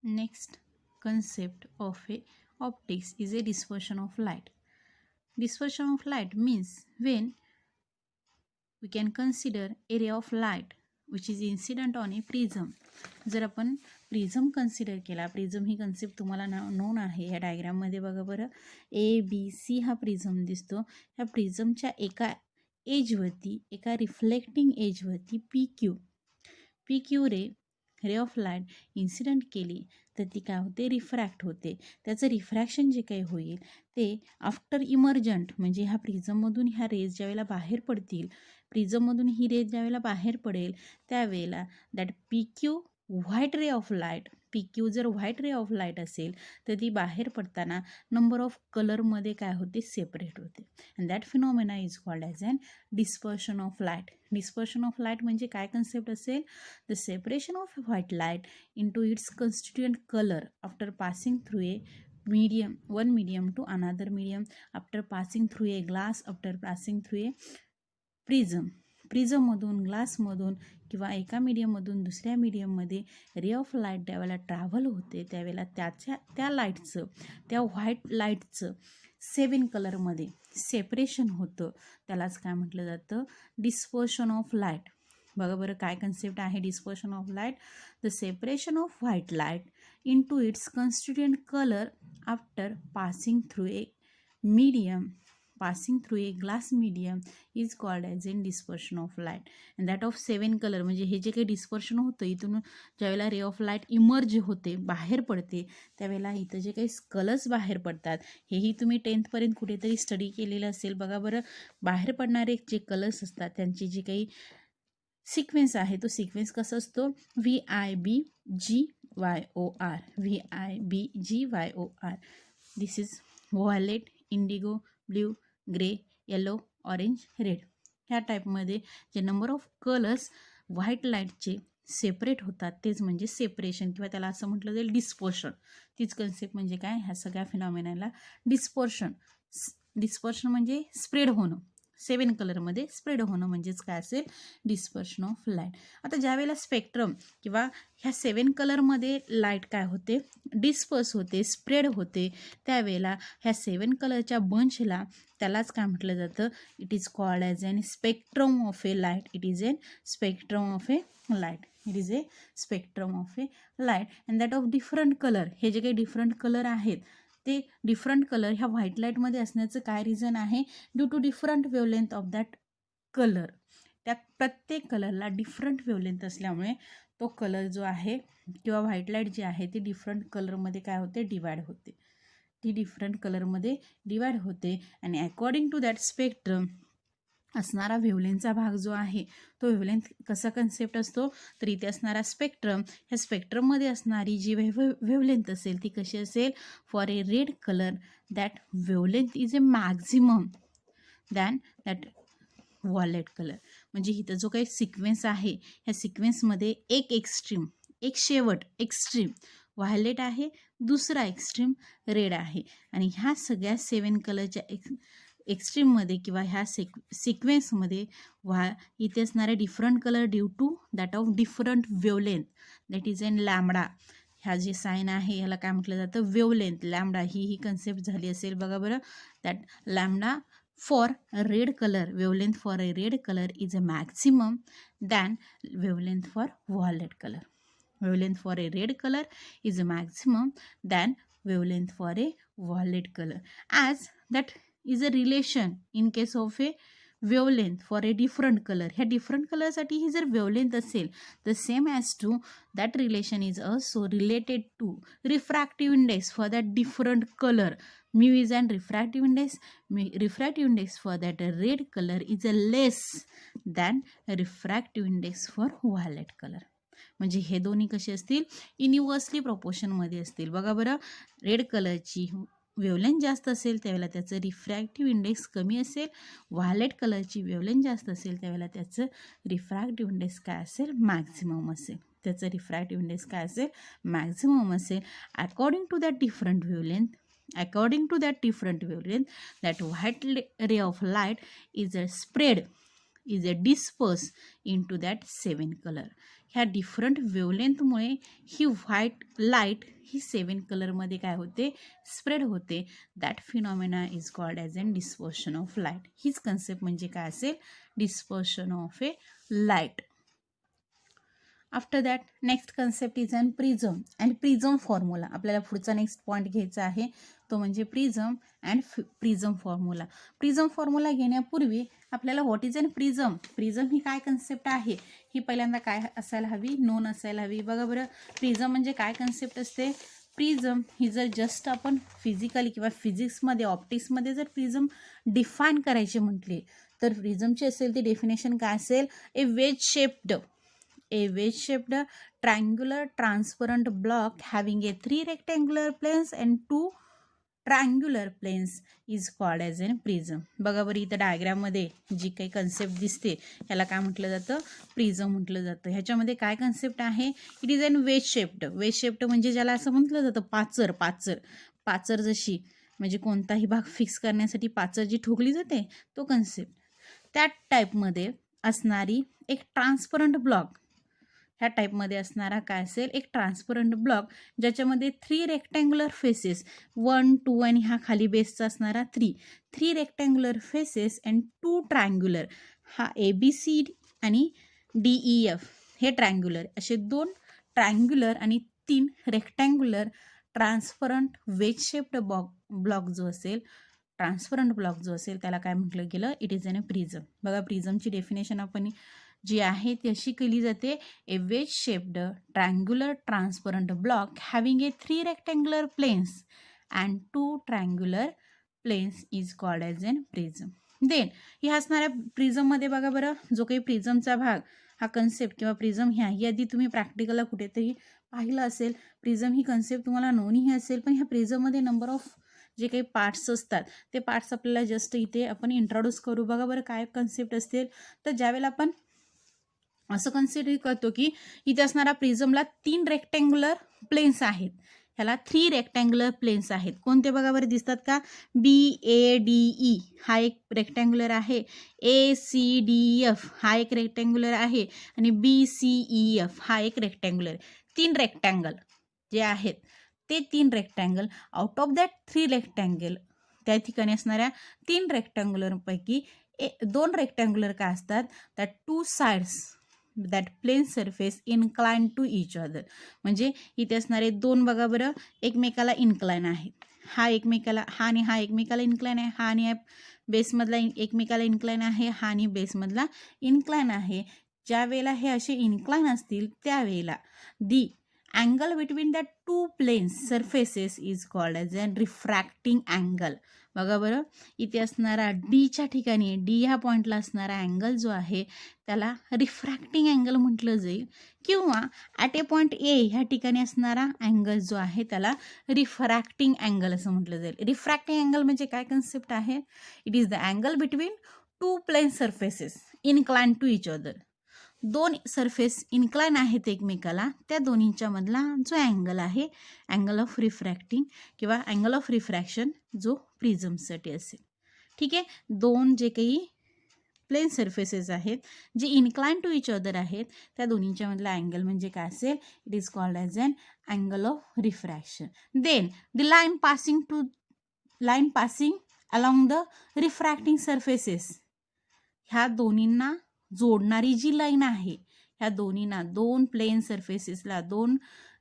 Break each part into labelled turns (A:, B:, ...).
A: Next concept of a optics is a dispersion of light. Dispersion of light means when we can consider a ray of light which is incident on a prism. जर आपण prism consider केला, prism ही concept तुम्हाला non आहे. या डायग्राममध्ये बघा बरं, ABC हा प्रिझम दिसतो. ह्या प्रिझमच्या एका एजवरती, एका रिफ्लेक्टिंग एजवरती P Q ray of light incident केली तर ती काय होते, रिफ्रॅक्ट होते. त्याचं रिफ्रॅक्शन जे काही होईल ते आफ्टर इमर्जंट, म्हणजे ह्या प्रिझममधून ह्या रेज ज्यावेळेला बाहेर पडतील, प्रिझममधून ही रेज ज्यावेळेला बाहेर पडेल त्यावेळेला that P Q white ray of light, P Q जर व्हाईट रे ऑफ लाईट असेल तर ती बाहेर पडताना नंबर ऑफ कलरमध्ये काय होते, सेपरेट होते. And that phenomena is called as an dispersion of light. Dispersion of light म्हणजे काय कन्सेप्ट असेल, the separation of white light into its constituent color after passing through a one medium to another medium, after passing through a glass, after passing through a प्रिझममधून, ग्लासमधून किंवा एका मीडियममधून दुसऱ्या मीडियममध्ये रे of light त्यावेळेला travel होते त्यावेळेला त्या लाईटचं, त्या व्हाईट लाईटचं 7 कलरमध्ये सेपरेशन होतं. त्यालाच काय म्हटलं जातं, डिस्पर्शन ऑफ लाईट. बघा बरं काय कन्सेप्ट आहे dispersion of light, the separation of white light into its constituent color after passing through a glass medium is called as in dispersion of light. and that of 7 color, म्हणजे हे जे काही dispersion होतं इथून ज्यावेळेला रे of light emerge होते, बाहेर पडते, त्यावेळेला इथं जे काही कलर्स बाहेर पडतात, हेही तुम्ही 10th पर्यंत कुठेतरी स्टडी केलेलं असेल. बघा बरं, बाहेर पडणारे जे कलर्स असतात त्यांची जी काही सिक्वेन्स आहे तो सिक्वेन्स कसा असतो, VIBGYOR, VIBGYOR. This is violet, Indigo, blue, grey, yellow, orange, red. ह्या टाईपमध्ये जे नंबर ऑफ कलर्स व्हाईट लाईटचे सेपरेट होतात तेच म्हणजे सेपरेशन, किंवा त्याला असं म्हटलं जाईल डिस्पर्शन. तीच कन्सेप्ट म्हणजे काय, ह्या सगळ्या फिनॉमिनाला डिस्पर्शन म्हणजे स्प्रेड होणं, 7 कलरमध्ये स्प्रेड होणं म्हणजेच काय असेल, डिस्पर्शन ऑफ लाईट. आता ज्यावेळेला स्पेक्ट्रम किंवा ह्या 7 कलरमध्ये लाईट काय होते, डिस्पर्स होते, स्प्रेड होते, त्यावेळेला ह्या 7 कलरच्या बंचला त्यालाच काय म्हटलं जातं, it is called as an spectrum of a light. It is an spectrum of a light. It is a spectrum of a light and that of different colour. हे जे काही डिफरंट कलर आहेत ते डिफरंट कलर ह्या white लाईटमध्ये असण्याचं काय reason आहे, due to different wavelength of that colour. त्या प्रत्येक कलरला डिफरंट वेवलेंथ असल्यामुळे तो कलर जो आहे किंवा व्हाईट लाईट जी आहे ती डिफरंट कलरमध्ये काय होते, डिवाइड होते. ती डिफरंट कलरमध्ये डिवाइड होते आणि अकॉर्डिंग टू दॅट स्पेक्ट्रम असणारा वेवलेंथचा भाग जो आहे तो वेवलेंथ कसा कन्सेप्ट असतो, तर इथे असणारा स्पेक्ट्रम, ह्या स्पेक्ट्रममध्ये असणारी जी वेवलेंथ असेल ती कशी असेल, for a red colour that wavelength is a maximum than that violet colour. म्हणजे इथं जो काही सिक्वेन्स आहे ह्या सिक्वेन्समध्ये एक शेवट एक्स्ट्रीम व्हायलेट आहे, दुसरा एक्स्ट्रीम रेड आहे, आणि ह्या सगळ्या 7 कलरच्या एक्स्ट्रीममध्ये किंवा ह्या सिक्वेन्समध्ये इथे असणारे different colour due to that of different wavelength, that is an lambda. ह्या जे साईन आहे ह्याला काय म्हटलं जातं, वेवलेंथ. लॅम्बडा ही कन्सेप्ट झाली असेल. बघा बरं, that lambda for red colour, wavelength for a red colour is a maximum than wavelength for violet colour. Wavelength for a red color is a maximum than wavelength for a violet color, as that is a relation in case of a wavelength for a different color. ह्या different color साठी ही जर wavelength असेल the same as to that relation is also related to refractive index for that different color. Mu is an refractive index. Refractive index for that red color is a less than refractive index for violet color. म्हणजे हे दोन्ही कसे असतील, inversely प्रपोर्शनमध्ये असतील. बघा बरं, red कलरची wavelength जास्त असेल त्यावेळेला त्याचं रिफ्रॅक्टिव्ह इंडेक्स कमी असेल, व्हायलेट कलरची वेवलेंथ जास्त असेल त्यावेळेला त्याचं रिफ्रॅक्टिव्ह इंडेक्स काय असेल, मॅक्झिमम असेल. त्याचं रिफ्रॅक्टिव्ह इंडेक्स काय असेल, मॅक्झिमम असेल. According to that different wavelength that white ray of light is a disperse into that 7 color. ह्या डिफरंट वेवलेंथमुळे ही व्हाईट लाईट ही 7 कलरमध्ये काय होते, स्प्रेड होते. That phenomena is called as an dispersion of light. हीच कन्सेप्ट म्हणजे काय असेल, dispersion of a light. After that next concept is an prism and prism formula. आपल्याला पुढचा नेक्स्ट पॉईंट घ्यायचा आहे तो म्हणजे prism and prism formula. Prism formula घेण्यापूर्वी आपल्याला what is an prism, prism ही काय कन्सेप्ट आहे ही पहिल्यांदा काय असायला हवी, नोन असायला हवी. बघा बरं, प्रिझम म्हणजे काय कन्सेप्ट असते. प्रिझम ही जर जस्ट आपण फिजिकली किंवा फिजिक्समध्ये ऑप्टिक्समध्ये जर प्रिझम डिफाईन करायचे म्हटले तर प्रिझमची असेल ती डेफिनेशन काय असेल, ए wedge shaped triangular transparent block having a 3 rectangular planes and 2 triangular planes is called as a prism. बघा बरं, इथं डायग्राममध्ये जी काही कन्सेप्ट दिसते याला काय म्हटलं जातं, प्रिझम म्हटलं जातं. ह्याच्यामध्ये काय कन्सेप्ट आहे, it is an wedge shaped. Wedge shaped म्हणजे ज्याला असं म्हटलं जातं पाचर जशी म्हणजे कोणताही भाग फिक्स करण्यासाठी पाचर जी ठोकली जाते तो कन्सेप्ट. त्या टाईपमध्ये असणारी एक ट्रान्सपरंट ब्लॉक, ह्या टाईपमध्ये असणारा काय असेल, एक ट्रान्सपरंट ब्लॉक ज्याच्यामध्ये 3 रेक्टँग्युलर फेसेस, 1 2 आणि हा खाली बेसचा असणारा 3 रेक्टँग्युलर फेसेस अँड 2 ट्रायंग्युलर, हा ABC आणि DEF हे ट्रायंग्युलर, असे 2 ट्रायंग्युलर आणि 3 rectangular transparent wedge shaped block जो असेल, ट्रान्सपरंट ब्लॉक जो असेल त्याला काय म्हटलं गेलं, it is an a prism. बघा प्रिझमची डेफिनेशन आपण जी आहे ती अशी केली जाते, a wedge shaped triangular transparent block having a 3 rectangular planes and 2 triangular planes is called as an prism. Then ही असणाऱ्या प्रिझममध्ये बघा बरं, जो काही प्रिझमचा भाग हा कन्सेप्ट किंवा प्रिझम ही आधी तुम्ही प्रॅक्टिकलला कुठेतरी पाहिलं असेल. प्रिझम ही कन्सेप्ट तुम्हाला नोनही असेल, पण ह्या प्रिझममध्ये नंबर ऑफ जे काही पार्ट्स असतात ते पार्ट्स आपल्याला जस्ट इथे आपण इंट्रोड्यूस करू. बघा बरं काय कन्सेप्ट असतील, तर ज्यावेळेला आपण असं कन्सिडर करतो की इथे असणारा प्रिझमला 3 रेक्टँग्युलर प्लेन्स आहेत, ह्याला 3 रेक्टँग्युलर प्लेन्स आहेत. कोणते बघा बरं दिसतात का, BADE हा एक रेक्टँग्युलर आहे, ACDF हा एक रेक्टँग्युलर आहे आणि BCEF हा एक रेक्टँग्युलर. 3 रेक्टँगल जे आहेत ते 3 rectangle, out of that 3 rectangle त्या ठिकाणी असणाऱ्या 3 रेक्टँग्युलरपैकी 2 रेक्टँग्युलर काय असतात, that 2 sides that plane surface incline to each other. म्हणजे इथे असणारे 2 बघा बरं एकमेकाला इन्क्लाइन आहेत, हा आणि हा एकमेकाला इन्क्लाइन आहे, हा आणि बेसमधला एकमेकाला इन्क्लाइन आहे, हा आणि बेसमधला इन्क्लाइन आहे. ज्या वेळेला हे असे इन्क्लाइन असतील त्यावेळेला the angle between the 2 planes surfaces is called as a refracting angle. बघा बरं, इथे असणारा डीच्या ठिकाणी, डी ह्या पॉईंटला असणारा अँगल जो आहे त्याला रिफ्रॅक्टिंग अँगल म्हटलं जाईल, किंवा ॲट ए पॉईंट ए ह्या ठिकाणी असणारा अँगल जो आहे त्याला रिफ्रॅक्टिंग अँगल असं म्हटलं जाईल. रिफ्रॅक्टिंग अँगल म्हणजे काय कन्सेप्ट आहे, it is the angle between 2 plane surfaces incline to each other. 2 surface incline आहेत एकमेकाला, त्या दोन्हीच्या मधला जो अँगल आहे, अँगल ऑफ रिफ्रॅक्टिंग किंवा अँगल ऑफ रिफ्रॅक्शन जो प्रिझमसाठी असेल. ठीक आहे, 2 जे काही प्लेन सरफेसेस आहेत जे इन्क्लाइन टू इच अदर आहेत त्या दोन्हीच्या मधला अँगल म्हणजे काय असेल, it is called as an angle of refraction. Then the line passing along the refracting surfaces, ह्या दोन्हींना जोडणारी जी लाईन आहे, ह्या दोन्हींना 2 प्लेन सरफेसेसला 2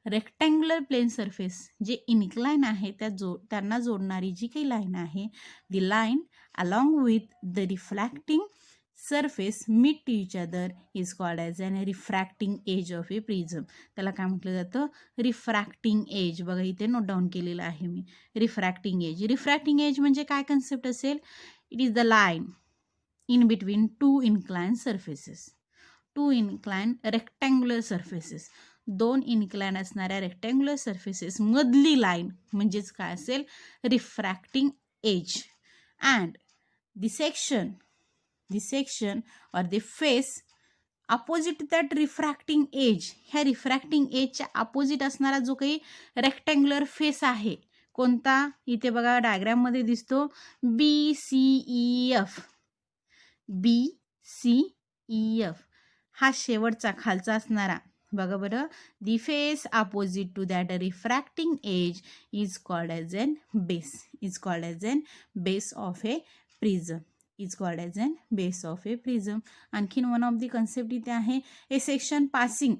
A: रेक्टँग्युलर प्लेन सरफेस जे इन्क्लाइन आहे त्यांना जोडणारी जी काही लाईन आहे, the line along with the refracting surface meet to each other is called as an refracting edge of a prism. त्याला काय म्हटलं जातं, रिफ्रॅक्टिंग एज. बघा इथे नोट डाऊन केलेलं आहे मी, रिफ्रॅक्टिंग एज. रिफ्रॅक्टिंग एज म्हणजे काय कन्सेप्ट असेल, it is the line in between 2 inclined surfaces, 2 inclined rectangular surfaces, 2 inclined असणाऱ्या रेक्टँग्युलर सरफेसेस मधली लाईन म्हणजेच काय असेल, refracting edge. And the section or the face opposite that refracting edge, ह्या refracting एजच्या opposite असणारा जो काही रेक्टँग्युलर फेस आहे कोणता, इथे बघा डायग्राममध्ये दिसतो BCEF. BCEF हा शेवटचा खालचा असणारा बघा बरं, the face opposite to that refracting edge is called as an base, is called as an base of a prism, is called as an base of a prism. आणखीन वन ऑफ दी कन्सेप्ट इथे आहे, a section passing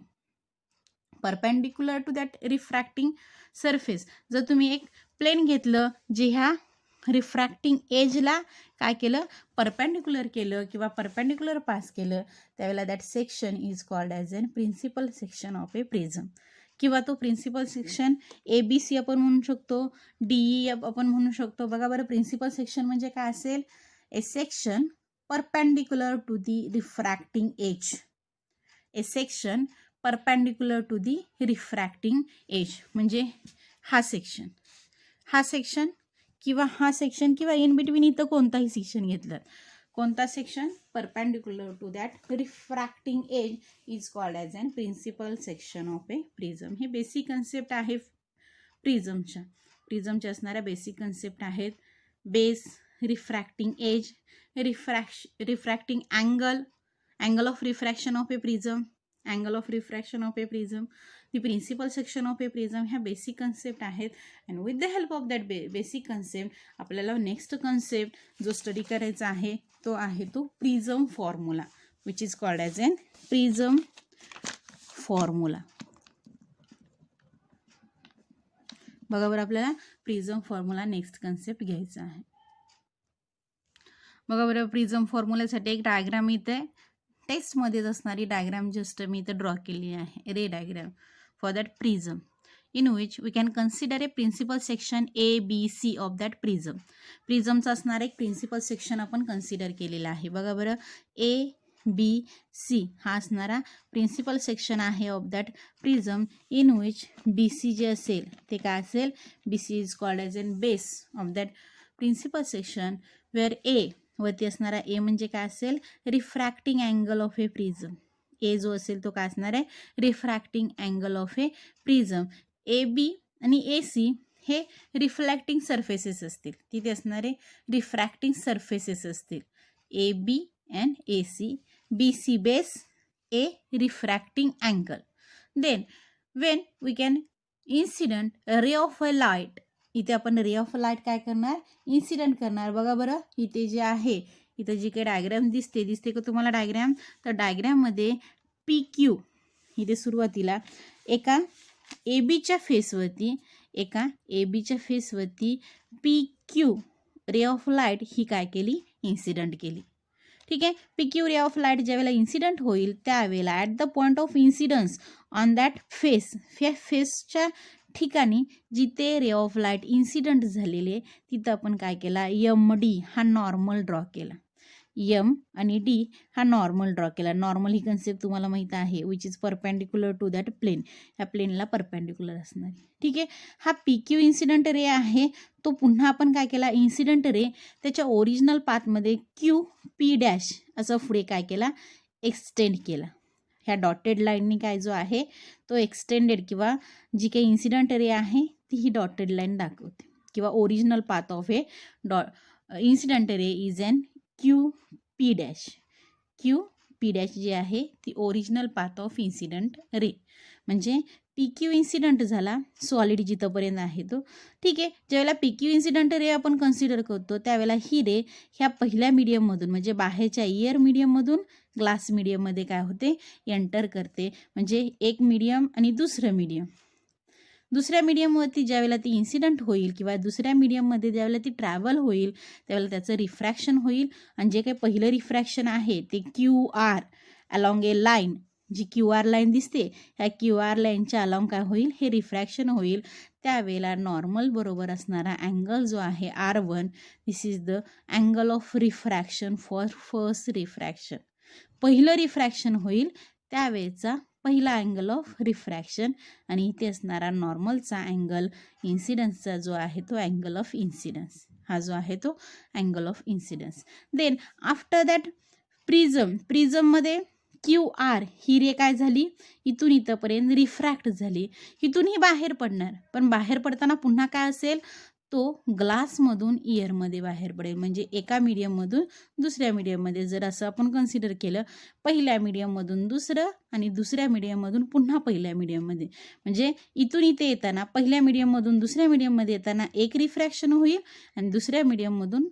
A: perpendicular to that refracting surface. जर तुम्ही एक plain घेतलं जे ह्या refracting एजला काय केलं, परपेंडिक्युलर केलं किंवा परपेंडिक्युलर पास केलं, त्यावेळेला that section is called as an principal section of a prism. किंवा तो प्रिन्सिपल सेक्शन ABC आपण म्हणू शकतो, DE आपण म्हणू शकतो. बघा बरं, प्रिन्सिपल सेक्शन म्हणजे काय असेल, a section perpendicular to the refracting edge, a section perpendicular to the refracting edge म्हणजे हा सेक्शन, हा सेक्शन किंवा हा सेक्शन किंवा इन बिटवीन इथं कोणताही सेक्शन घेतलं, कोणता section perpendicular to that refracting edge is called as an principal section of a prism. हे बेसिक कन्सेप्ट आहे प्रिझमच्या, प्रिझमच्या असणाऱ्या बेसिक कन्सेप्ट आहेत. Base, refracting edge, refracting angle, angle of refraction of a prism, angle of refraction of a prism, the principal section of a prism. ह्या basic concept आहेत. And with the help of that basic concept आपल्याला next concept जो study करायचा आहे तो आहे तो prism formula, which is called as an prism formula. बघा बरं, आपल्याला प्रिझम फॉर्म्युला नेक्स्ट कन्सेप्ट घ्यायचा आहे. बघा बरं, प्रिझम फॉर्म्युल्यासाठी एक डायग्राम इथे टेक्स्टमध्येच असणारी डायग्राम जस्ट मी इथे ड्रॉ केली आहे, ray diagram for that prism, in which we can consider a principal section ABC of that prism. प्रिझमचा असणारा एक प्रिन्सिपल सेक्शन आपण कन्सिडर केलेला आहे. बघा बरं, ABC हा असणारा प्रिन्सिपल सेक्शन आहे of that prism, in which BC जे असेल ते काय असेल, BC is called as an base of that principal section, where A वरती असणारा A म्हणजे काय असेल, refracting angle of a prism. A जो असेल तो काय असणार आहे, refracting angle of a prism. AB आणि AC हे रिफ्लेक्टिंग सरफेसेस असतील, तिथे असणारे रिफ्रॅक्टिंग सरफेसेस असतील. AB and AC, BC base, A refracting angle. Then when we can incident ray of a light, इथे आपण रे ऑफ लाईट काय करणार, इन्सिडेंट करणार. बघा बरं, इथे जे आहे, इथे जी काही डायग्राम दिसते का तुम्हाला डायग्राम, तर डायग्राममध्ये PQ इथे सुरुवातीला एका ABच्या फेसवरती, एका ABच्या फेसवरती PQ रे ऑफ लाईट ही काय केली, इन्सिडंट केली. ठीक आहे, PQ रे ऑफ लाईट ज्यावेळेला इन्सिडंट होईल त्यावेळेला at the point of incidence on that face, या फेसच्या ठिकाणी जिथे रे ऑफ लाईट इन्सिडंट झालेले तिथं आपण काय केला, MD हा नॉर्मल ड्रॉ केला, M आणि D हा नॉर्मल ड्रॉ केला. नॉर्मल ही कन्सेप्ट तुम्हाला माहीत आहे, which is perpendicular to that plane, ह्या प्लेनला परपेंडिक्युलर असणार. ठीक आहे, हा PQ इन्सिडंट रे आहे तो पुन्हा आपण काय केला, इन्सिडंट रे त्याच्या ओरिजिनल पाथमध्ये QP' असं पुढे काय केला, एक्सटेंड केला. ह्या डॉटेड लाईननी काय जो आहे तो एक्सटेंडेड किंवा जी काही इन्सिडंट रे आहे ती ही डॉटेड लाईन दाखवते, किंवा original path of A incident ray is an QP'. QP' जी आहे ती ओरिजिनल पाथ ऑफ इन्सिडंट रे, म्हणजे PQ इन्सिडंट झाला सॉलिड जिथंपर्यंत आहे तो. ठीक आहे, ज्यावेळेला PQ इन्सिडंट रे आपण कन्सिडर करतो त्यावेळेला ही रे ह्या पहिल्या मीडियममधून म्हणजे बाहेरच्या एअर मीडियममधून ग्लास मीडियममध्ये काय होते, एंटर करते. म्हणजे एक मीडियम आणि दुसरं मीडियम, दुसऱ्या मीडियमवरती ज्यावेळेला ती इन्सिडंट होईल किंवा दुसऱ्या मीडियममध्ये ज्यावेळेला ती ट्रॅव्हल होईल त्यावेळेला त्याचं रिफ्रॅक्शन होईल. आणि जे काही पहिलं रिफ्रॅक्शन आहे ते QR अलॉंग ए लाईन, जी QR लाईन दिसते ह्या QR लाईनच्या अलॉंग काय होईल, हे रिफ्रॅक्शन होईल. त्यावेळेला नॉर्मल बरोबर असणारा अँगल जो आहे R1, this is the angle of refraction for first refraction. पहिलं रिफ्रॅक्शन होईल त्यावेळेचा पहिला अँगल ऑफ रिफ्रॅक्शन, आणि इथे असणारा नॉर्मलचा अँगल इन्सिडन्सचा जो आहे तो अँगल ऑफ इन्सिडन्स, हा जो आहे तो angle of incidence. Then after that प्रिझममध्ये QR ही रे काय झाली, इथून इथंपर्यंत रिफ्रॅक्ट झाली, इथून ही बाहेर पडणार. पण बाहेर पडताना पुन्हा काय असेल, तो ग्लासमधून इयरमध्ये बाहेर पडेल. म्हणजे एका मीडियममधून दुसऱ्या मीडियममध्ये. जर असं आपण कन्सिडर केलं, पहिल्या मीडियममधून दुसरं आणि दुसऱ्या मीडियममधून पुन्हा पहिल्या मीडियममध्ये. म्हणजे इथून इथे येताना पहिल्या मीडियममधून दुसऱ्या मीडियममध्ये येताना एक रिफ्रॅक्शन होईल आणि दुसऱ्या मीडियममधून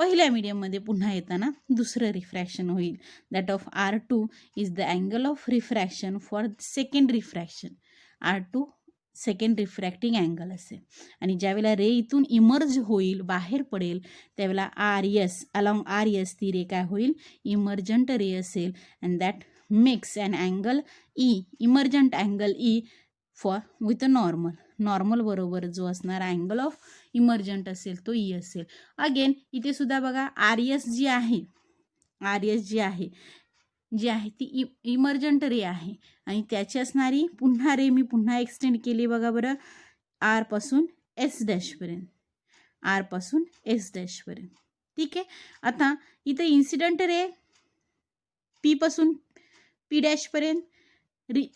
A: पहिल्या मीडियममध्ये पुन्हा येताना दुसरं रिफ्रॅक्शन होईल. That of R2 is the angle of refraction for second refraction. R2 second refracting angle असेल. आणि ज्यावेळेला रे इथून इमर्ज होईल, बाहेर पडेल, त्यावेळेला RS अलॉंग RS ती रे काय होईल, इमर्जंट रे असेल. And that makes an angle E, emergent angle E for with a normal. Normal बरोबर जो असणारा अँगल ऑफ इमर्जंट असेल तो E असेल. अगेन इथे सुद्धा बघा RS जी आहे ती इमर्जंट रे आहे आणि त्याची असणारी पुन्हा रे मी पुन्हा एक्सटेंड केली बघा बरं, R पासून S डॅशपर्यंत. ठीक आहे. आता इथं इन्सिडंट रे P पासून P डॅशपर्यंत,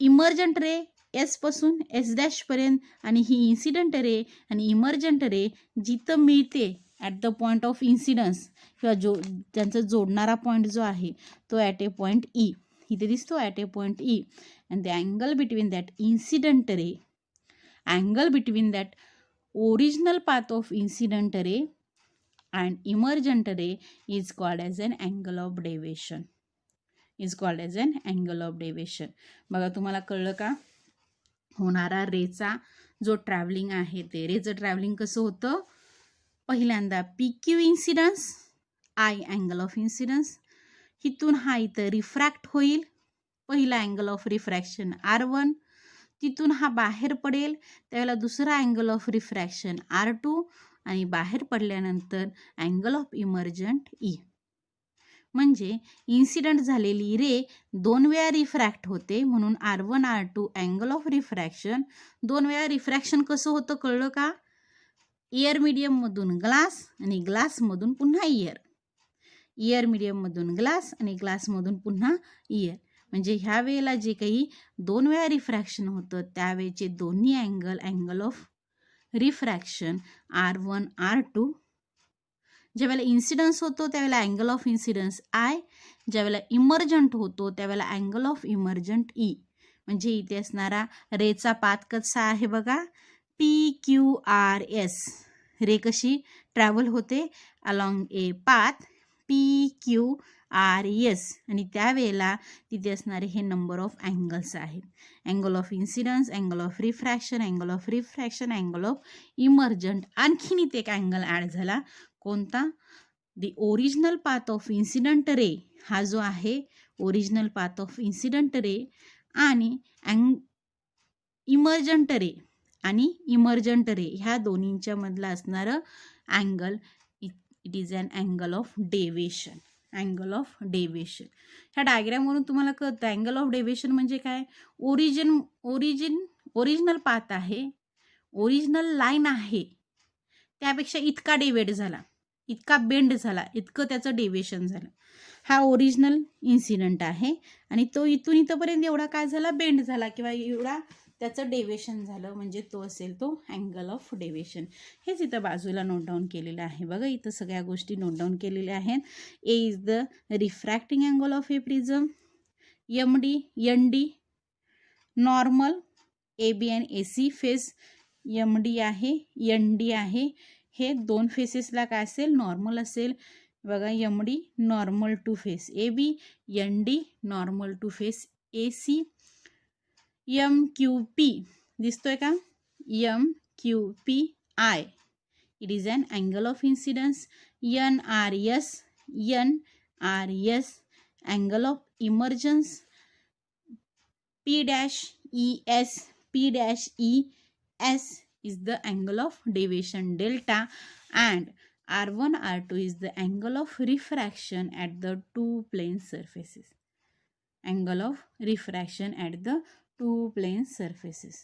A: इमर्जंट रे S पासून S डॅशपर्यंत. आणि ही इन्सिडंट रे आणि इमर्जंट रे जिथं मिळते at the point of incidence किंवा त्यांचा जोडणारा पॉईंट जो आहे तो ॲट ए पॉईंट E. इथे दिसतो at a point E. And the angle between that incident ray, angle between that original path of incident ray and emergent ray is called as an angle of deviation. बघा तुम्हाला कळलं का? होणारा रेचा जो travelling आहे ते रेचं ट्रॅव्हलिंग कसं होतं, पहिल्यांदा PQ incidence, I angle of incidence, इथून हा इथं रिफ्रॅक्ट होईल, पहिला अँगल ऑफ रिफ्रॅक्शन R1, तिथून हा बाहेर पडेल त्यावेळेला दुसरा अँगल ऑफ रिफ्रॅक्शन R2 आणि बाहेर पडल्यानंतर अँगल ऑफ इमर्जंट E. म्हणजे इन्सिडंट झालेली रे 2 वेळा रिफ्रॅक्ट होते म्हणून R1 R2 angle of refraction. 2 वेळा रिफ्रॅक्शन कसं होतं कळलं का? इयर मीडियममधून ग्लास आणि ग्लासमधून पुन्हा इयर मीडियममधून ग्लास आणि ग्लासमधून पुन्हा इयर. म्हणजे ह्या वेळेला जे काही 2 वेळा रिफ्रॅक्शन होतं त्यावेळेचे दोन्ही angle of refraction R1 R2. ज्यावेळेला इन्सिडन्स होतो त्यावेळेला अँगल ऑफ इन्सिडन्स I, ज्यावेळेला इमर्जंट होतो त्यावेळेला अँगल ऑफ इमर्जंट E. म्हणजे इथे असणारा रेचा पाथ कसा आहे बघा, PQRS. रे कशी ट्रॅव्हल होते अलॉंग ए पाथ PQRS आणि त्यावेळेला तिथे असणारे हे नंबर ऑफ अँगल्स आहेत. Angle of incidence, angle of refraction, angle of emergent. आणखीन इथे एक अँगल ॲड झाला, कोणता? The original path of incident ray. हा जो आहे original path of incident ray आणि इमर्जंट रे ह्या दोन्हींच्या मधला असणारं angle, it is an angle of deviation. ह्या डायग्रामवरून तुम्हाला कळतं अँगल ऑफ डेविएशन म्हणजे काय. ओरिजिनल पाथ आहे, ओरिजिनल लाईन आहे, त्यापेक्षा इतका डेव्हिएट झाला, इतका बेंड झाला, इतकं त्याचं डेविएशन झालं. हा ओरिजिनल इन्सिडंट आहे आणि तो इथून इथंपर्यंत एवढा काय झाला, बेंड झाला किंवा एवढा त्याचं डेविएशन झालं, म्हणजे तो असेल तो अँगल ऑफ डेविएशन. हेच इथं बाजूला नोट डाऊन केलेलं आहे बघा. इथं सगळ्या गोष्टी नोट डाऊन केलेल्या आहेत. A is the refracting angle of a prism, ND normal, AB and AC face, MD आहे, ND आहे. हे 2 फेसेसला काय असेल, नॉर्मल असेल बघा. MD normal to face AB, ND normal to face AC. MQP दिसतोय का, MQPI, it is an angle of incidence. NRS angle of emergence. P'(ES) is the angle of deviation delta, and R1 R2 is the angle of refraction at the two plane surfaces. Angle of refraction at the two plane surfaces.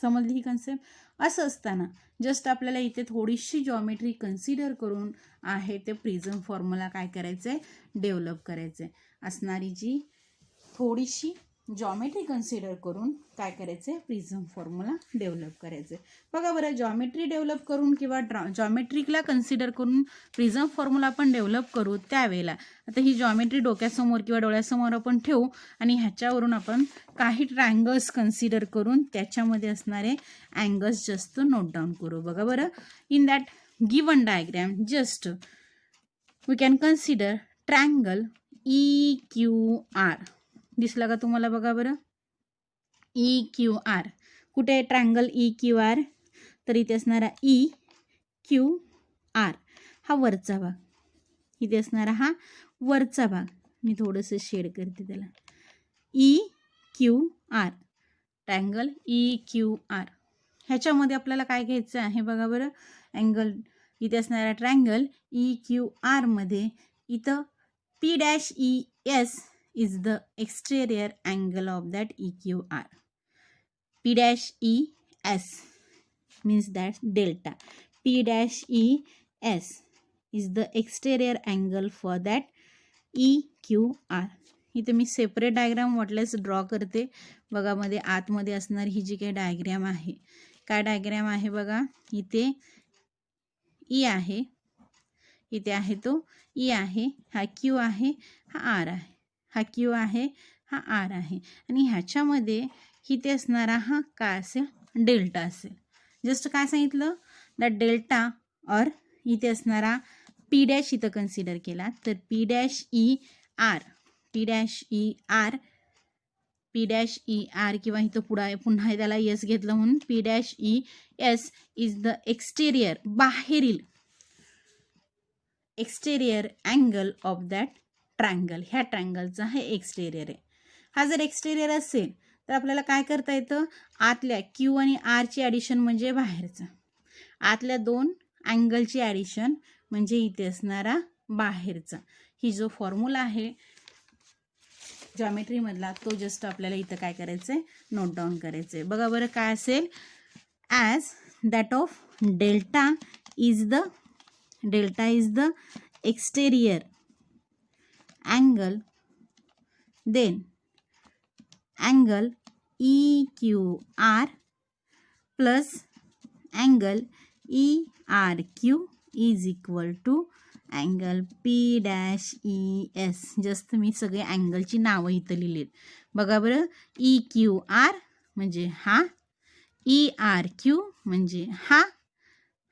A: समजली ही concept. असं असताना just आपल्याला इथे थोडीशी geometry consider करून आहे ते prism formula काय करायचं आहे, डेव्हलप करायचं आहे. असणारी जी थोडीशी जॉमेट्री कन्सिडर करून काय करायचं आहे, प्रिझम फॉर्म्युला डेव्हलप करायचं आहे. बघा बरं, जॉमेट्री डेव्हलप करून किंवा जॉमेट्रिकला कन्सिडर करून प्रिझम फॉर्म्युला आपण डेव्हलप करू त्यावेळेला आता ही जॉमेट्री डोक्यासमोर किंवा डोळ्यासमोर आपण ठेवू आणि ह्याच्यावरून आपण काही ट्रायंगल्स कन्सिडर करून त्याच्यामध्ये असणारे अँगल्स जस्ट नोट डाऊन करू. बघा बरं, in that given diagram just we can consider triangle EQR. दिसला का तुम्हाला? बघा बरं, EQR कुठे आहे? Triangle EQR. तर इथे असणारा EQR हा वरचा भाग, इथे असणारा हा वरचा भाग. मी थोडंसं शेड करते त्याला. EQR ट्रायंगल EQR ह्याच्यामध्ये आपल्याला काय घ्यायचं आहे? बघा बरं, अँगल इथे असणारा ट्रायंगल EQR मध्ये इथं P'(ES) is the exterior angle of that EQR. P'(ES) means that delta. P'(ES) is the exterior angle for that EQR. इथे मी सेपरेट डायग्राम वाटल्यास ड्रॉ करते. बघा मध्ये आतमध्ये असणारी ही जी काही डायग्राम आहे, काय डायग्राम आहे बघा, इथे E आहे, इथे आहे तो E आहे, हा Q आहे, हा R आहे, हा Q आहे, हा R आहे आणि ह्याच्यामध्ये इथे असणारा हा काय असेल? डेल्टा असेल. जस्ट काय सांगितलं? दॅट डेल्टा और इथे असणारा P' इथं कन्सिडर केला तर P'(ER) किंवा इथं पुन्हा त्याला S घेतलं म्हणून P'(ES) इज द एक्सटेरियर, बाहेरील exterior angle of that triangle. ह्या ट्रायंगलचा हे एक्सटेरियर आहे. हा जर एक्सटेरियर असेल तर आपल्याला काय करता येतं? आतल्या Q आणि R ची ॲडिशन म्हणजे बाहेरचा, आतल्या दोन अँगलची ॲडिशन म्हणजे इथे असणारा बाहेरचा. ही जो फॉर्म्युला आहे जॉमेट्रीमधला तो जस्ट आपल्याला इथं काय करायचं आहे? नोट डाऊन करायचं आहे. बघा बरं काय असेल? As that of delta is the exterior angle, then angle EQR plus angle ERQ is equal to angle P'(ES). Just मी सगळे अँगलची नावं इथं लिहिलेत. बघा बरं, EQR म्हणजे हा, ERQ म्हणजे हा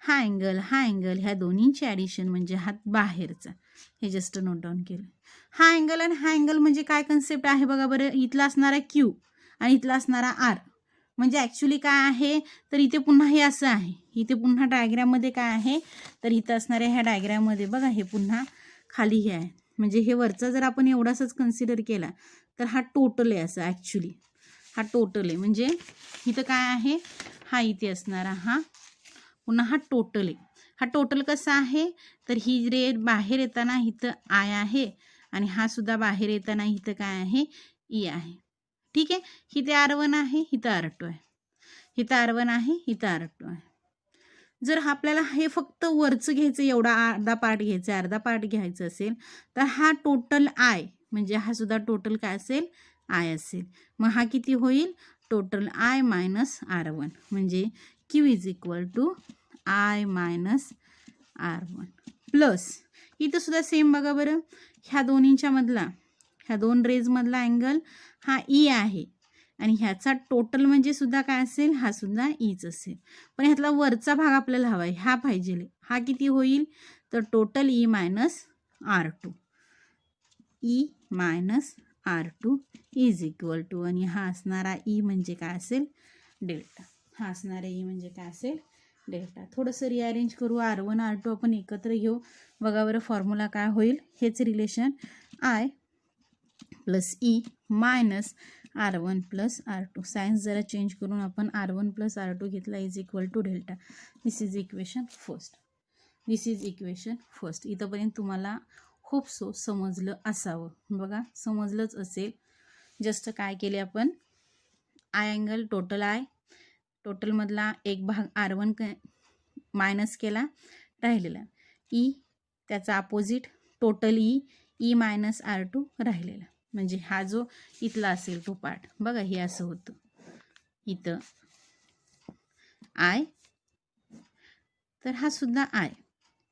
A: अँगल, ह्या दोन्हींची ॲडिशन म्हणजे हा बाहेरचा. हे जस्ट नोट डाऊन केलं. हा अँगल आणि हा अँगल म्हणजे काय कन्सेप्ट आहे? बघा बरं, इथला असणारा Q आणि इथला असणारा R म्हणजे ॲक्च्युली काय आहे? तर इथे पुन्हा हे असं आहे, इथे पुन्हा डायग्राममध्ये काय आहे? तर इथं असणाऱ्या ह्या डायग्राममध्ये बघा हे पुन्हा खाली हे आहे, म्हणजे हे वरचा जर आपण एवढाच कन्सिडर केला तर हा टोटल आहे असं. ॲक्च्युली हा टोटल आहे, म्हणजे इथं काय आहे? हा इथे असणारा हा पुन्हा हा टोटल आहे. हा टोटल कसा आहे? तर ही रे बाहेर येताना इथं I आहे आणि हा सुद्धा बाहेर येताना इथं काय आहे? E आहे. ठीक आहे, इथे R1 आहे, इथं R2 आहे, इथं R1 आहे, इथं R2 आहे. जर आपल्याला हे फक्त वरचं घ्यायचं, एवढा अर्धा पार्ट घ्यायचं असेल तर हा टोटल I म्हणजे हा सुद्धा टोटल काय असेल? I असेल. मग हा किती होईल? टोटल I मायनस R1 म्हणजे Q is equal to I minus R1 plus इथं सुद्धा सेम. बघा बरं, ह्या दोन्हींच्या मधला, ह्या दोन रेजमधला अँगल हा E आहे आणि ह्याचा टोटल म्हणजे सुद्धा काय असेल? हा सुद्धा Eच असेल. पण ह्यातला वरचा भाग आपल्याला हवा आहे, हा पाहिजे. हा किती होईल? तर total E minus R2, E minus R2 is equal to, आणि हा असणारा E म्हणजे काय असेल? डेल्टा. हा असणारा E म्हणजे काय असेल? डेल्टा. थोडंसं रिअरेंज करू, R1 R2 आपण एकत्र घेऊ. बघा बरं फॉर्म्युला काय होईल? हेच relation I plus E minus R1 plus R2. Signs जरा चेंज करून आपण R1 प्लस R2 घेतला is equal to delta. This is equation first. इथंपर्यंत तुम्हाला होप सो समजलं असावं. बघा समजलंच असेल. जस्ट काय केले आपण? I अँगल टोटल I, टोटलमधला एक भाग R1 मायनस केला, राहिलेला E त्याचा opposite total E minus R2 राहिलेला. म्हणजे हा जो इथला असेल तो पार्ट बघा हे असं होतं. इथं आय, तर हा सुद्धा आय,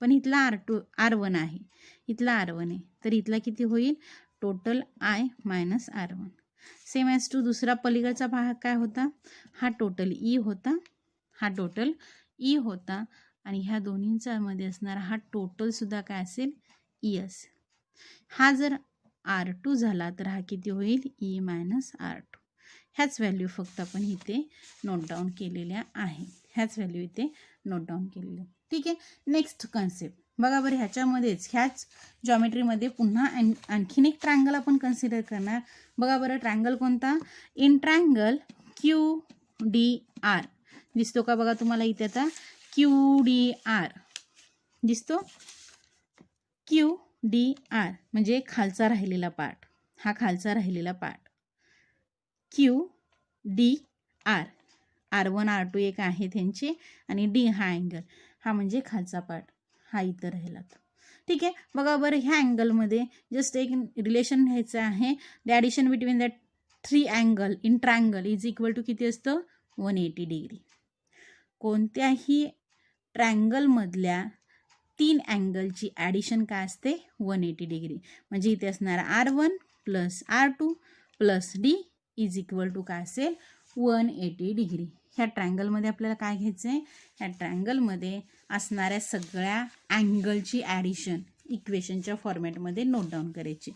A: पण इथला R1 आहे, इथला R1 आहे, तर इथला किती होईल total I minus R1. Same as to दुसरा पलीकडचा भाग काय होता, हा टोटल ई होता, हा टोटल ई होता आणि ह्या दोन्हींच्या मध्ये असणारा हा टोटल सुद्धा काय असेल ई असेल. हा जर R2 झाला तर हा किती होईल ई मायनस R2. ह्याच व्हॅल्यू फक्त आपण इथे नोट डाऊन केलेल्या आहे, ह्याच व्हॅल्यू इथे नोट डाऊन केलेल्या. ठीक आहे. नेक्स्ट कन्सेप्ट बघा बरं, ह्याच्यामध्येच ह्याच जॉमेट्रीमध्ये पुन्हा आणखीन एक ट्रायंगल आपण कन्सिडर करणार. बघा बरं ट्रायंगल कोणता, इन ट्रायंगल QDR दिसतो का बघा तुम्हाला इथे आता QDR दिसतो. QDR म्हणजे खालचा राहिलेला पार्ट, हा खालचा राहिलेला पार्ट QDR, R1 R2 एक आहे त्यांचे आणि D हा अँगल, हा म्हणजे खालचा पार्ट, हा इथं राहिला. ठीक आहे. बघा बरं ह्या अँगलमध्ये जस्ट एक रिलेशन घ्यायचं आहे, the addition between that 3 angle in triangle is equal to किती असतं 180 डिग्री. कोणत्याही ट्रायंगलमधल्या 3 अँगलची ॲडिशन काय असते 180 डिग्री. म्हणजे इथे असणार R1 plus R2 plus D is equal to काय असेल 180 डिग्री. ह्या ट्रायंगलमध्ये आपल्याला काय घ्यायचं आहे, ह्या ट्रायंगलमध्ये असणाऱ्या सगळ्या अँगलची ॲडिशन इक्वेशनच्या फॉर्मॅटमध्ये नोट डाऊन करायची.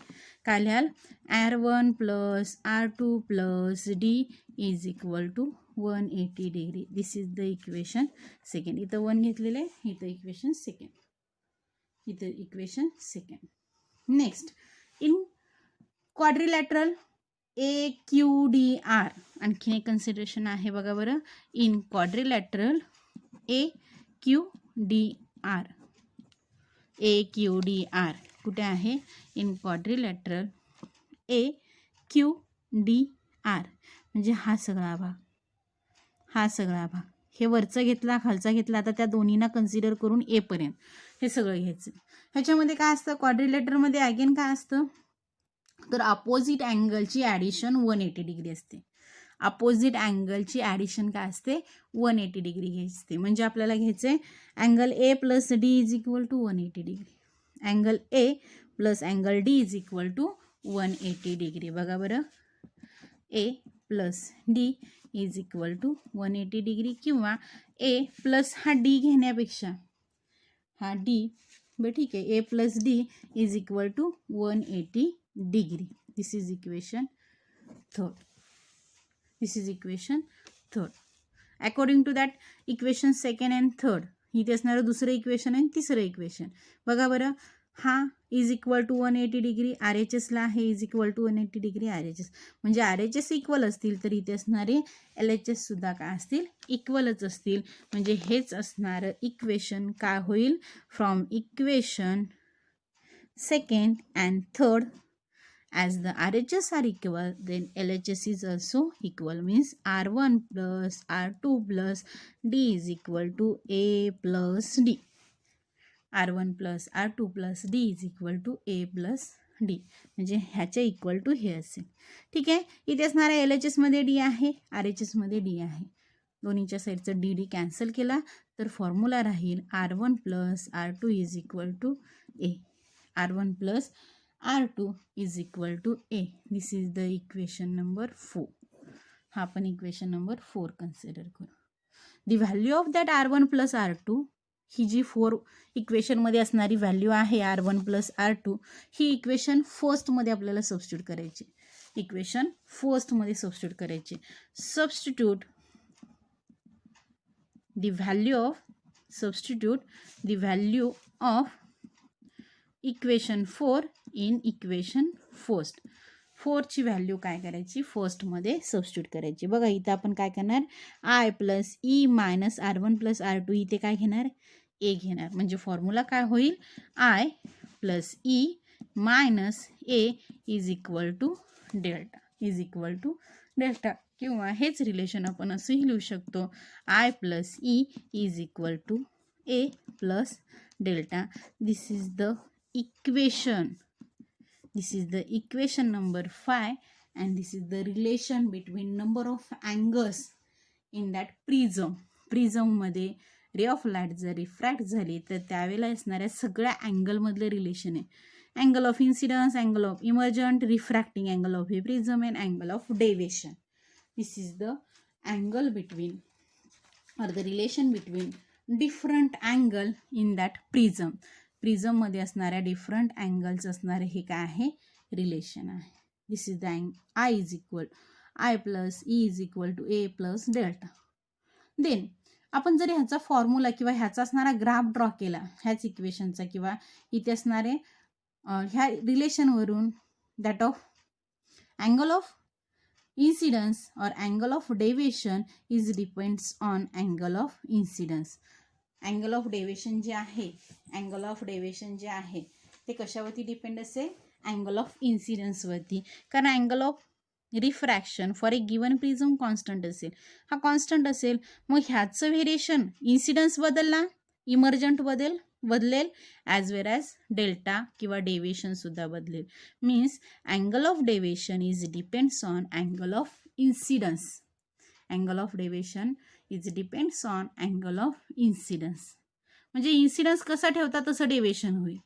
A: काय लिहाल, R1 plus R2 plus D is equal to 180 degree. This is the equation second. इथं 1 घेतलेलं आहे, इथं इक्वेशन सेकंड, इथं equation second. Next in quadrilateral AQDR आणखीन एक कन्सिडरेशन आहे बघा बरं, इन क्वाड्रिलॅटरल AQDR, AQDR कुठे आहे, इन क्वाड्रिलॅटरल AQDR म्हणजे हा सगळा भाग, हा सगळा भाग, हे वरचं घेतला खालचा घेतला, आता त्या दोन्हींना कन्सिडर करून ए पर्यंत हे सगळं घ्यायचं. ह्याच्यामध्ये काय असतं क्वाड्रिलेटरमध्ये अगेन काय असतं, तर अपोजिट अँगलची ॲडिशन 180 डिग्री असते. अपोजिट अँगलची ॲडिशन काय असते 180 डिग्री घ्यायची. म्हणजे आपल्याला घ्यायचं आहे angle A plus D is equal to 180 degree, angle A plus angle D is equal to 180 degree. बघा बरं, A plus D is equal to 180 degree, किंवा ए प्लस हा डी घेण्यापेक्षा हा डी, बरं ठीक आहे, A plus D is equal to 180 degree. This is equation third, this is equation third. According to that equation second and third, इथे असणारं दुसरं इक्वेशन आणि तिसरं इक्वेशन बघा बरं, हा इज इक्वल टू 180 डिग्री RHSला आहे is equal to 180 degree RHS, म्हणजे RHS इक्वल असतील तर इथे असणारे LHS सुद्धा काय असतील इक्वलच असतील. म्हणजे हेच असणारं इक्वेशन काय होईल, from equation second and third, as the RHS are equal then LHS is also equal, means R1 plus R2 plus D is equal to A plus D, R1 plus R2 plus D is equal to A plus D, म्हणजे ह्याच्या equal to हे असेल. ठीक आहे. इथे असणारा LHS मध्ये D आहे, RHS मध्ये D आहे, दोन्हीच्या साईडचं D कॅन्सल केला तर फॉर्म्युला राहील R1 plus R2 is equal to A, R1 plus R2 is equal to A. This is the equation number 4. हा आपण इक्वेशन नंबर 4 कन्सिडर करू. The value of that R1 plus R2, ही जी 4 इक्वेशनमध्ये असणारी value आहे R1 plus R2, ही equation फर्स्टमध्ये आपल्याला substitute करायची, equation फर्स्टमध्ये substitute करायची. Substitute the value of, substitute the value of equation 4 in equation first. 4 ची व्हॅल्यू काय करायची फर्स्टमध्ये सबस्टिट्यूट करायची. बघा इथं आपण काय करणार, I plus E minus R1 plus R2, इथे काय घेणार ए घेणार, म्हणजे फॉर्म्युला काय होईल I plus E minus A is equal to delta, is equal to delta, किंवा हेच रिलेशन आपण असंही लिहू शकतो I plus E is equal to A plus delta. This is the equation This is the equation number 5 and this is the relation between number of angles in that prism. प्रिझममध्ये ray of light जर refract झाली तर त्यावेळेला असणाऱ्या सगळ्या अँगलमधलं relation आहे. Angle of incidence, angle of emergent, refracting angle of a prism and angle of deviation. This is the angle between or the relation between different angle in that prism. प्रिझममध्ये असणाऱ्या different angles असणारे हे काय आहे, relation आहे. This is the I is equal I plus E is equal to A plus delta. Then आपण जर ह्याचा फॉर्म्युला किंवा ह्याचा असणारा ग्राफ ड्रॉ केला ह्याच इक्वेशनचा किंवा इथे असणारे ह्या रिलेशनवरून that of angle of incidence or angle of deviation is depends on angle of incidence. angle of deviation जे आहे, angle of deviation जे आहे ते कशावरती डिपेंड असेल, angle of incidence वरती. कारण angle of refraction for a given prism constant असेल, हा कॉन्स्टंट असेल, मग ह्याचं व्हेरिएशन इन्सिडन्स बदलला, इमर्जंट बदलेल ॲज वेल ॲज डेल्टा किंवा डेविएशनसुद्धा बदलेल. Means angle of deviation is depends on angle of incidence. Angle of deviation is depends on angle of incidence. म्हणजे इन्सिडन्स कसा ठेवता तसं डेविएशन होईल,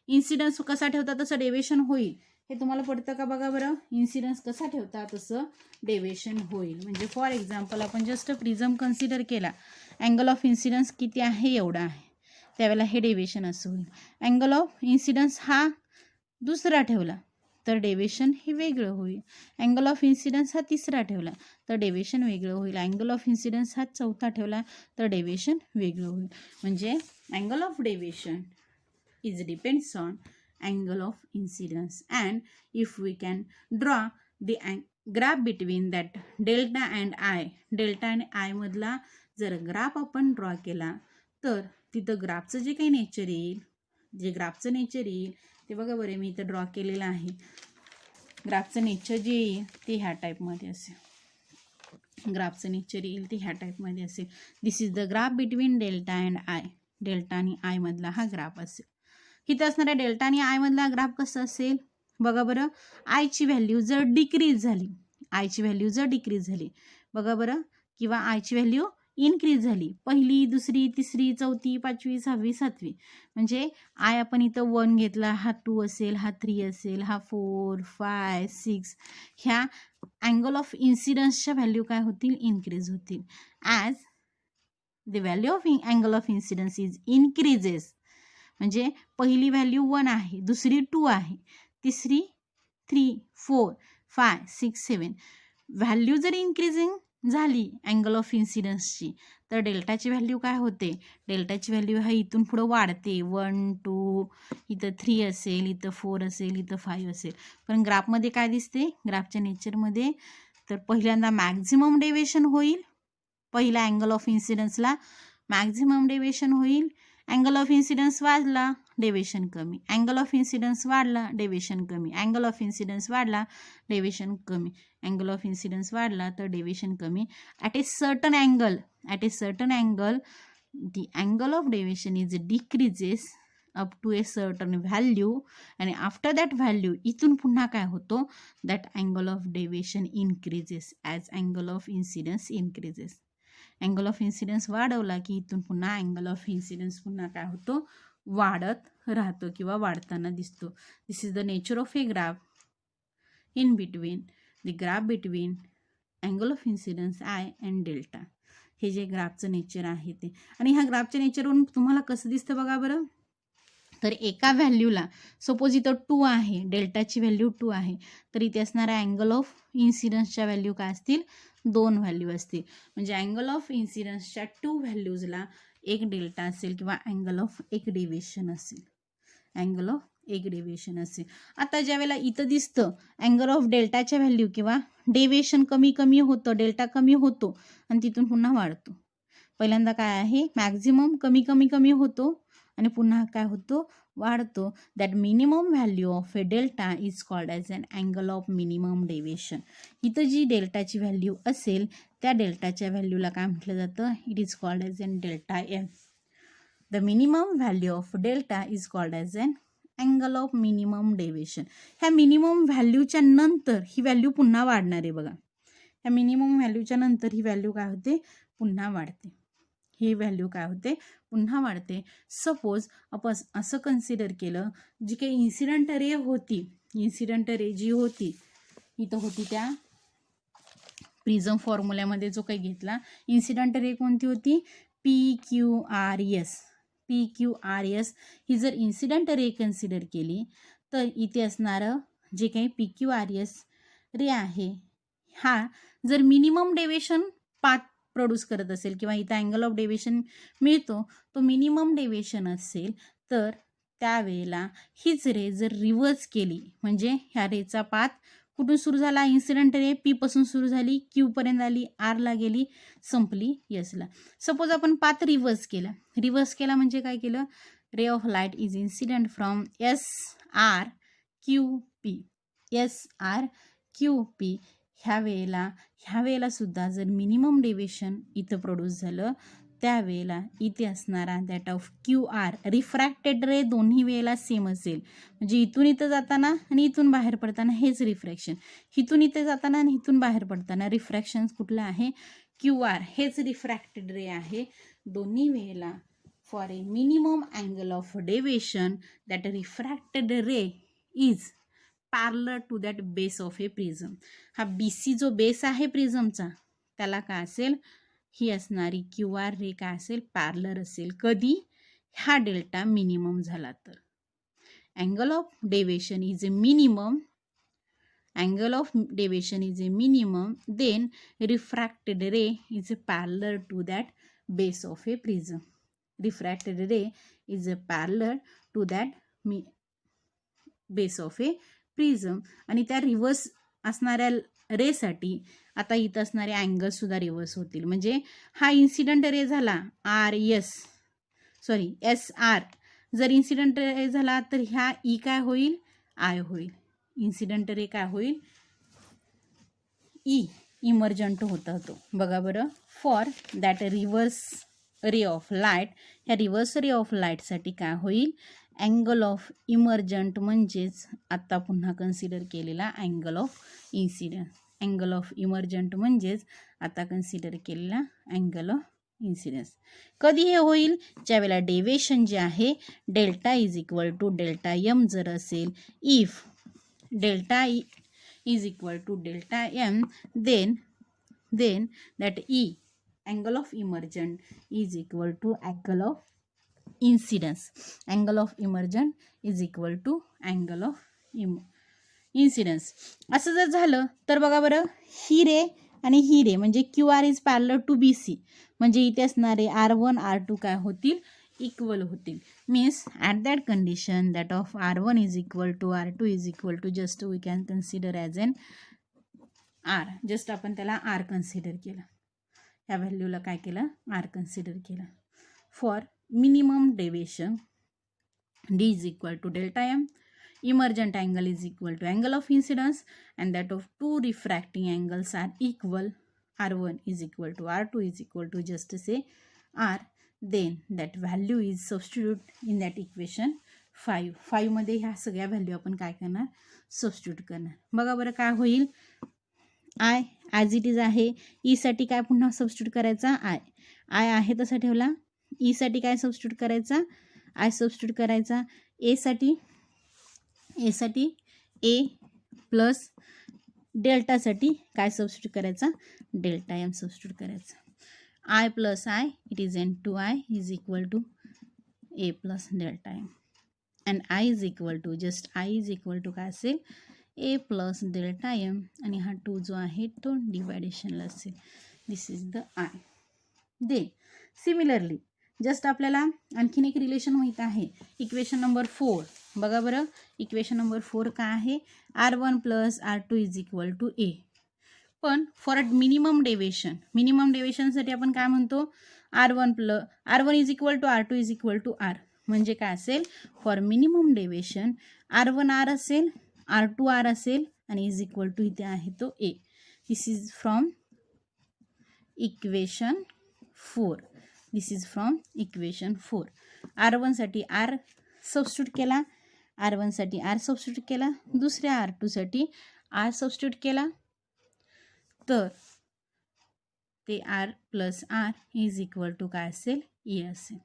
A: इन्सिडन्स कसा ठेवता तसं डेविएशन होईल. हे तुम्हाला पडतं का बघा बरं. इन्सिडन्स कसा ठेवता तसं डेविएशन होईल. म्हणजे फॉर एक्झाम्पल आपण जस्ट प्रिझम कन्सिडर केला, अँगल ऑफ इन्सिडन्स किती आहे, एवढा आहे, त्यावेळेला हे डेविएशन असं होईल. अँगल ऑफ इन्सिडन्स हा दुसरा ठेवला तर डेविएशन हे वेगळं होईल. अँगल ऑफ इन्सिडन्स हा तिसरा ठेवला तर डेविएशन वेगळं होईल. अँगल ऑफ इन्सिडन्स हा चौथा ठेवला तर डेविएशन वेगळं होईल. म्हणजे angle of deviation is depends on angle of incidence. And if we can draw the graph between that delta and I मधला जर ग्राफ आपण ड्रॉ केला तर तिथं ग्राफचं जे काही नेचर येईल, जे ग्राफचं नेचर येईल ते बघा बरे मी इथं ड्रॉ केलेलं आहे. ग्राफचं नेचर जे येईल ते ह्या टाईपमध्ये असेल, ग्राफचं नेचर येईल ते ह्या टाईपमध्ये असेल. This is the graph between delta and I. Delta आणि आय मधला हा ग्राफ असेल. इथे असणाऱ्या डेल्टा आणि आय मधला ग्राफ कसं असेल बघा बरं. आयची व्हॅल्यू जर डिक्रीज झाली, आयची व्हॅल्यू जर डिक्रीज झाली बघा बरं, किंवा आयची व्हॅल्यू इनक्रीज झाली, पहिली, दुसरी, तिसरी, चौथी, पाचवी, सहावी, सातवी, म्हणजे आय आपण इथं 1 घेतला, हा 2 असेल, हा 3 असेल, हा 4, 5, 6, ह्या अँगल ऑफ इन्सिडन्सच्या व्हॅल्यू काय होतील, इनक्रीज होतील. As the value of angle of incidence is increases, म्हणजे पहिली व्हॅल्यू 1 आहे, दुसरी 2 आहे, तिसरी 3, 4, 5, 6, 7, व्हॅल्यू जर इन्क्रीजिंग झाली अँगल ऑफ इन्सिडन्सची तर डेल्टाची व्हॅल्यू काय होते, डेल्टाची व्हॅल्यू हा इथून पुढं वाढते. 1, 2, इथं 3 असेल, इथं 4 असेल, इथं 5 असेल. पण ग्राफमध्ये काय दिसते, ग्राफच्या नेचरमध्ये तर पहिल्यांदा मॅक्झिमम डेविएशन होईल, पहिला अँगल ऑफ इन्सिडन्सला मॅक्झिमम डेविएशन होईल. अँगल ऑफ इन्सिडन्स वाढला, डेविएशन कमी, अँगल ऑफ इन्सिडन्स वाढला, डेविएशन कमी, अँगल ऑफ इन्सिडन्स वाढला, डेविएशन कमी, अँगल ऑफ इन्सिडन्स वाढला तर डेविएशन कमी. At a certain angle the angle of deviation is decreases up to a certain value आणि आफ्टर दॅट व्हॅल्यू इथून पुन्हा काय होतो, that angle of deviation increases as angle of incidence increases. Angle of incidence वाढवला की इथून पुन्हा angle of incidence पुन्हा काय होतो, वाढत राहतो किंवा वाढताना दिसतो. This is the nature of a graph in between the graph between angle of incidence I and delta. हे जे ग्राफचं नेचर आहे ते. आणि ह्या ग्राफच्या नेचरवरून तुम्हाला कसं दिसतं बघा बरं. तर एका व्हॅल्यूला सपोज इथं 2 आहे, डेल्टाची व्हॅल्यू 2 आहे, तर इथे असणाऱ्या अँगल ऑफ इन्सिडन्सच्या व्हॅल्यू काय असतील, 2 व्हॅल्यू असतील. म्हणजे अँगल ऑफ इन्सिडन्सच्या 2 व्हॅल्यूजला एक डेल्टा असेल किंवा अँगल ऑफ एक डेविएशन असेल, अँगल ऑफ एक डेविएशन असेल. आता ज्या वेळेला इथं दिसतं अँगल ऑफ डेल्टाच्या व्हॅल्यू किंवा डेविएशन कमी कमी होतं, डेल्टा कमी होतो आणि तिथून पुन्हा वाढतो. पहिल्यांदा काय आहे, मॅक्झिमम कमी कमी कमी होतो आणि पुन्हा काय होतो, वाढतो. That minimum value of a delta is called as an angle of minimum deviation. इथं जी डेल्टाची व्हॅल्यू असेल त्या डेल्टाच्या व्हॅल्यूला काय म्हटलं जातं, it is called as an delta M. The minimum value of delta is called as an angle of minimum deviation. ह्या minimum व्हॅल्यूच्या नंतर ही व्हॅल्यू पुन्हा वाढणार आहे बघा. ह्या मिनिमम व्हॅल्यूच्या नंतर ही व्हॅल्यू काय होते, पुन्हा वाढते. ही व्हॅल्यू काय होते, पुन्हा वाढते. सपोज आपण असं कन्सिडर केलं, जी काही इन्सिडंट रे होती, इन्सिडंट रे जी होती इथं होती त्या प्रिझम फॉर्म्युल्यामध्ये जो काही घेतला, इन्सिडंट रे कोणती होती, PQRS. PQRS ही जर इन्सिडंट रे कन्सिडर केली तर इथे असणारं जे काही PQRS रे आहे हा जर मिनिमम डेविएशन पाथ प्रोड्यूस करत असेल किंवा इथं अँगल ऑफ डेविएशन मिळतो तो मिनिमम डेविएशन असेल, तर त्यावेळेला हीच रे जर रिव्हर्स केली म्हणजे ह्या रेचा पाथ कुठून सुरू झाला, इन्सिडंट रे P पासून सुरू झाली, Q पर्यंत आली, R ला गेली, संपली S ला. सपोज आपण पाथ रिव्हर्स केला म्हणजे काय केलं, रे of light is incident from SRQP. SRQP ह्या वेळेला सुद्धा जर मिनिमम डेविएशन इथं प्रोड्यूस झालं, त्यावेळेला इथे असणारा दॅट ऑफ QR रिफ्रॅक्टेड रे दोन्ही वेळेला सेम असेल. म्हणजे इथून इथं जाताना आणि इथून बाहेर पडताना हेच रिफ्रॅक्शन, इथून इथे जाताना आणि इथून बाहेर पडताना रिफ्रॅक्शन कुठलं आहे, QR हेच रिफ्रॅक्टेड रे आहे. दोन्ही वेळेला for a minimum angle of deviation that refracted ray is parallel to that base of a prism. हा BC जो बेस आहे प्रिझमचा त्याला काय असेल, ही असणारी QR रे काय असेल, पॅरलर असेल. कधी, हा डेल्टा मिनिमम झाला तर. Angle of deviation is a minimum, angle of deviation is a minimum, then refracted ray is a parallel to that base of a prism. Refracted ray is a parallel to that base of a prism. आणि त्या reverse असणाऱ्या रेसाठी आता इथं असणारे angle सुद्धा reverse होतील. म्हणजे हा इन्सिडंट रे झाला SR, जर इन्सिडंट रे झाला तर ह्या ई काय होईल, आय होईल. इन्सिडंट रे काय होईल, इमर्जंट होता तो. बघा बरं, for that reverse ray of light, ह्या रिव्हर्स रे ऑफ लाईटसाठी काय होईल, अँगल ऑफ इमर्जंट म्हणजेच आता पुन्हा कन्सिडर केलेला angle of incident. Angle of emergent म्हणजेच आता कन्सिडर केलेला अँगल ऑफ इन्सिडन्स. कधी हे होईल, ज्यावेळेला डेविएशन जे आहे delta is equal to delta M जर असेल. If delta is equal to delta m, then that E angle of emergent is equal to angle of incidence. Angle of emergent is equal to angle of incidence. असं जर झालं तर बघा बरं, ही रे आणि ही ray म्हणजे QR is parallel to BC, म्हणजे इथे असणारे R1 R2 काय होतील, इक्वल होतील. Means at that condition that of R1 is equal to R2 is equal to just we can consider as an R. Just आपण त्याला R consider केलं, ह्या व्हॅल्यूला काय केलं, R कन्सिडर केलं. For minimum deviation D is equal to delta M, emergent angle is equal to angle of incidence, and that of two refracting angles are equal. R1 is equal to R2 is equal to just say R. Then that value is substitute in that equation 5. 5 मध्ये ह्या सगळ्या value आपण काय करणार, substitute करणार. बघा बरं काय होईल, I ॲज इट इज आहे. ई साठी काय पुन्हा सबस्टिट्यूट करायचा, आय आहे तसा ठेवला. ई साठी काय सबस्टिट्यूट करायचा, आय सबस्टिट्यूट करायचा. ए साठी ए प्लस डेल्टासाठी काय सबस्टिट्यूट करायचा, डेल्टा एम सबस्टिट्यूट करायचा. I plus I it is an to I is equal to A plus delta M, and I is equal to just I is equal to काय असेल, ए plus delta M, आणि हा 2 जो आहे तो डिवायडेशनला असेल. This is the I. They similarly just आपल्याला आणखीन एक रिलेशन माहीत आहे, इक्वेशन नंबर 4. बघा बरं, इक्वेशन नंबर 4 काय आहे, R1 plus R2 is equal to A. पण फॉर मिनिमम डेविएशनसाठी आपण काय म्हणतो, R1 is equal to R2 is equal to R. म्हणजे काय असेल, for minimum deviation R1 R असेल, R2 R असेल, आणि इज इक्वल टू इथे आहे तो A. This is from equation 4. This is from equation 4. R1 साठी R सबस्टिट्यूट केला, R1साठी R सबस्टिट्यूट केला, दुसऱ्या R2साठी R सबस्टिट्यूट केला, तर ते R plus R is equal to काय असेल, ए असेल.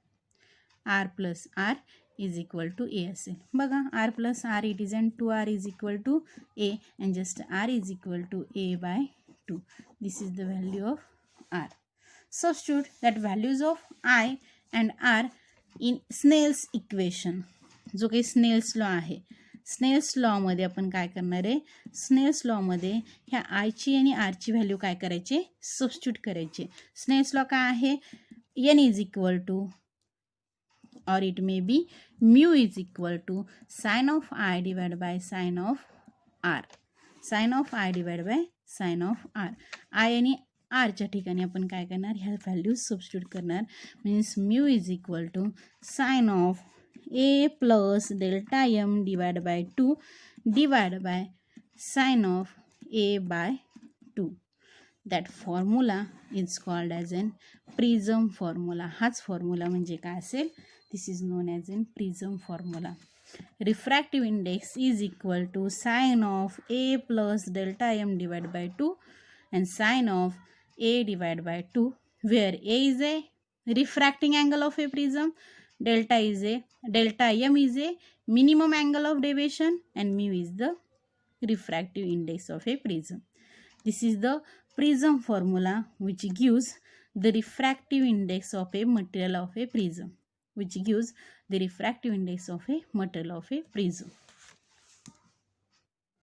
A: R plus R is equal to A असेल. बघा R plus R it is and 2R is equal to A and just R is equal to A by 2. This is the value of R. Substitute that values of I and R in Snell's equation. जो काही Snell's law आहे, Snell's लॉमध्ये आपण काय करणार आहे, Snell's लॉमध्ये ह्या आयची आणि आरची व्हॅल्यू काय करायचे, सबस्टिट्यूट करायचे. स्नेल्स लॉ काय आहे, N is equal to or it may be mu is equal to sin of I divided by sin of R. Sin of I divided by sin of R. I आणि आरच्या ठिकाणी आपण काय करणार, ह्या values substitute करणार. Means mu is equal to sine of A plus delta M divide by 2 divide by sine of A by 2. That formula is called as an prism formula. हाच formula म्हणजे काय असेल, this is known as an prism formula. Refractive index is equal to sine of A plus delta M divide by 2 and sine of A divided by 2, where A is a refracting angle of a prism, delta M is a minimum angle of deviation, and mu is the refractive index of a prism. This is the prism formula which gives the refractive index of a material of a prism, which gives the refractive index of a material of a prism.